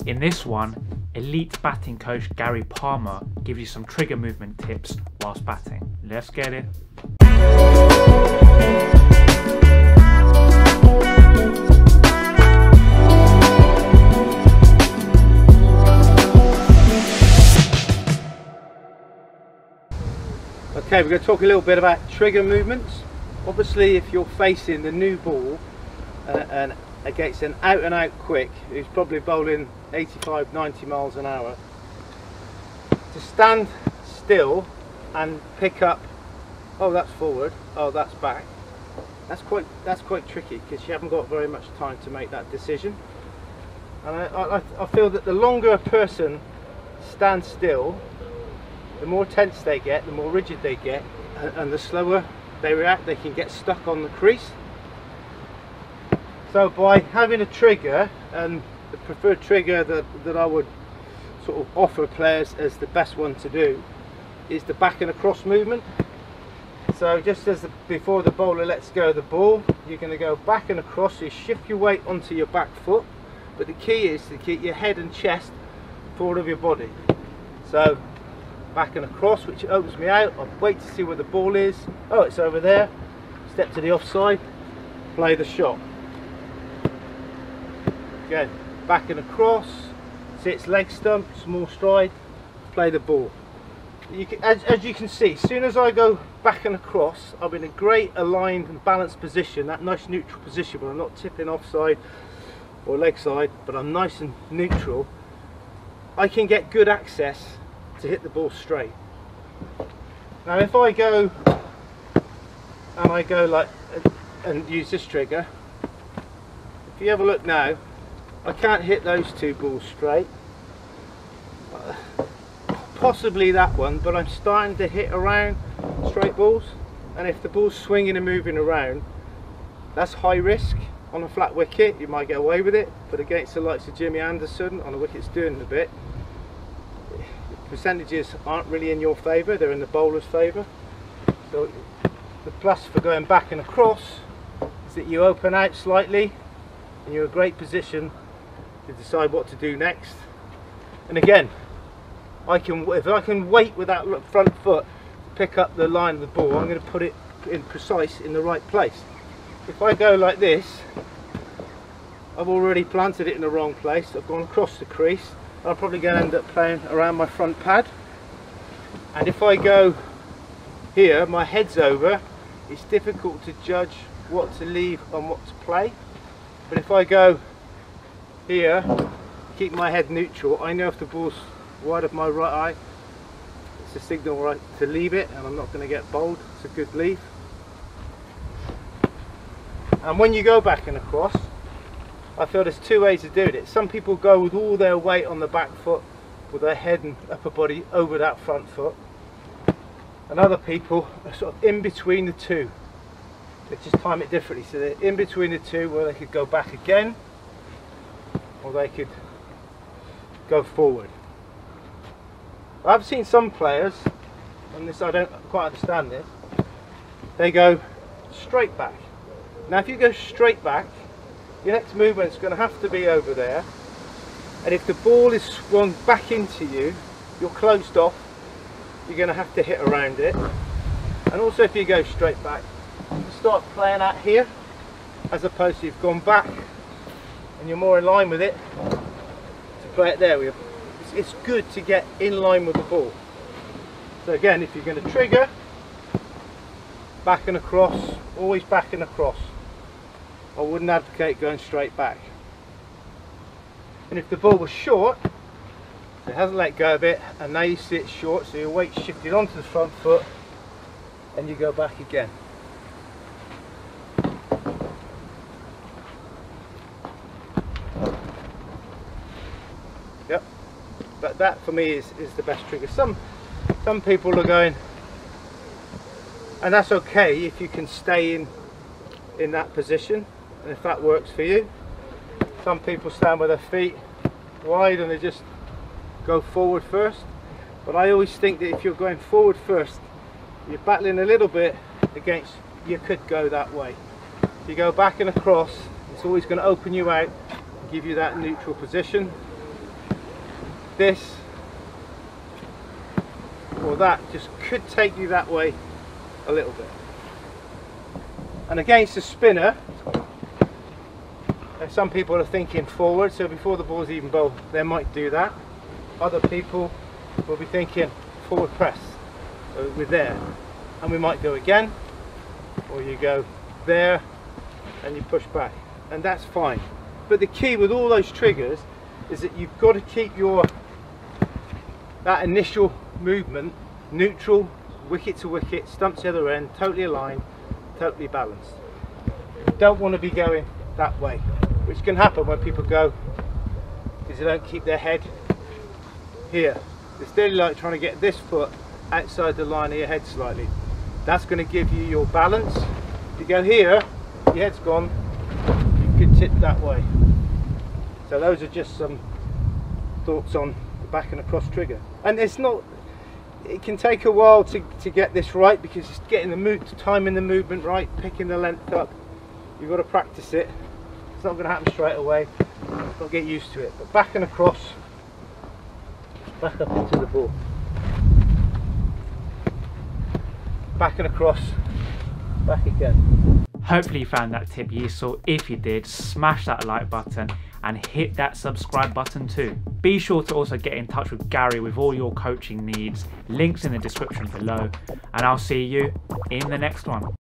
In this one, elite batting coach Gary Palmer gives you some trigger movement tips whilst batting. Let's get it. Okay, we're going to talk a little bit about trigger movements. Obviously, if you're facing the new ball and against an out and out quick who's probably bowling 85-90 miles an hour, to stand still and pick up, oh that's forward, oh that's back, that's quite tricky because you haven't got very much time to make that decision. And I feel that the longer a person stands still, the more tense they get, the more rigid they get, and the slower they react. They can get stuck on the crease. So by having a trigger, and the preferred trigger that I would sort of offer players as the best one to do, is the back and across movement. So just as before the bowler lets go of the ball, you're going to go back and across, so you shift your weight onto your back foot, but the key is to keep your head and chest forward of your body. So back and across, which opens me out. I'll wait to see where the ball is. Oh, it's over there. Step to the offside, play the shot. Again, back and across, see its leg stump, small stride, play the ball. As you can see, as soon as I go back and across, I'm in a great aligned and balanced position, that nice neutral position where I'm not tipping offside or leg side, but I'm nice and neutral. I can get good access to hit the ball straight. Now if I go and I go like and use this trigger, if you have a look now, I can't hit those two balls straight, possibly that one, but I'm starting to hit around straight balls, and if the ball's swinging and moving around, that's high risk. On a flat wicket you might get away with it, but against the likes of Jimmy Anderson on a wicket that's doing a bit, percentages aren't really in your favour, they're in the bowler's favour. So the plus for going back and across is that you open out slightly and you're in a great position to decide what to do next. And again, if I can wait with that front foot to pick up the line of the ball, I'm going to put it in precise in the right place. If I go like this, I've already planted it in the wrong place, I've gone across the crease, I'm probably going to end up playing around my front pad. And if I go here, my head's over, it's difficult to judge what to leave and what to play. But if I go here, keep my head neutral, I know if the ball's wide of my right eye, it's a signal right to leave it, and I'm not going to get bowled. It's a good leave. And when you go back and across, I feel there's two ways of doing it. Some people go with all their weight on the back foot, with their head and upper body over that front foot, and other people are sort of in between the two. They just time it differently, so they're in between the two where they could go back again or they could go forward. I've seen some players, and this I don't quite understand this, they go straight back. Now if you go straight back, your next movement is going to have to be over there, and if the ball is swung back into you, you're closed off, you're going to have to hit around it. And also if you go straight back, you can start playing out here, as opposed to you've gone back and you're more in line with it to play it there. It's good to get in line with the ball. So again, if you're going to trigger, back and across, always back and across. I wouldn't advocate going straight back. And if the ball was short, so it hasn't let go of it, and now you see it's short, so your weight shifted onto the front foot and you go back again. Yep, but that for me is the best trigger. Some people are going, and that's okay if you can stay in that position, and if that works for you. Some people stand with their feet wide and they just go forward first, but I always think that if you're going forward first, you're battling a little bit against, you could go that way. If you go back and across, it's always going to open you out and give you that neutral position. this or that just could take you that way a little bit. And against the spinner, some people are thinking forward, so before the ball's even bowled, they might do that. Other people will be thinking forward press, so we're there, and we might go again, or you go there and you push back, and that's fine. But the key with all those triggers is that you've got to keep that initial movement neutral, wicket to wicket, stump to the other end, totally aligned, totally balanced. You don't want to be going that way, which can happen when people go, because they don't keep their head here. It's really like trying to get this foot outside the line of your head slightly. That's going to give you your balance. If you go here, your head's gone, you could tip that way. So those are just some thoughts on the back and across trigger. And it's not, it can take a while to get this right, because it's getting the mood, timing the movement right, picking the length up. You've got to practice it. It's not going to happen straight away. You've got to get used to it. But back and across, back up into the ball. Back and across, back again. Hopefully you found that tip useful. If you did, smash that like button and hit that subscribe button too. Be sure to also get in touch with Gary with all your coaching needs. Links in the description below, and I'll see you in the next one.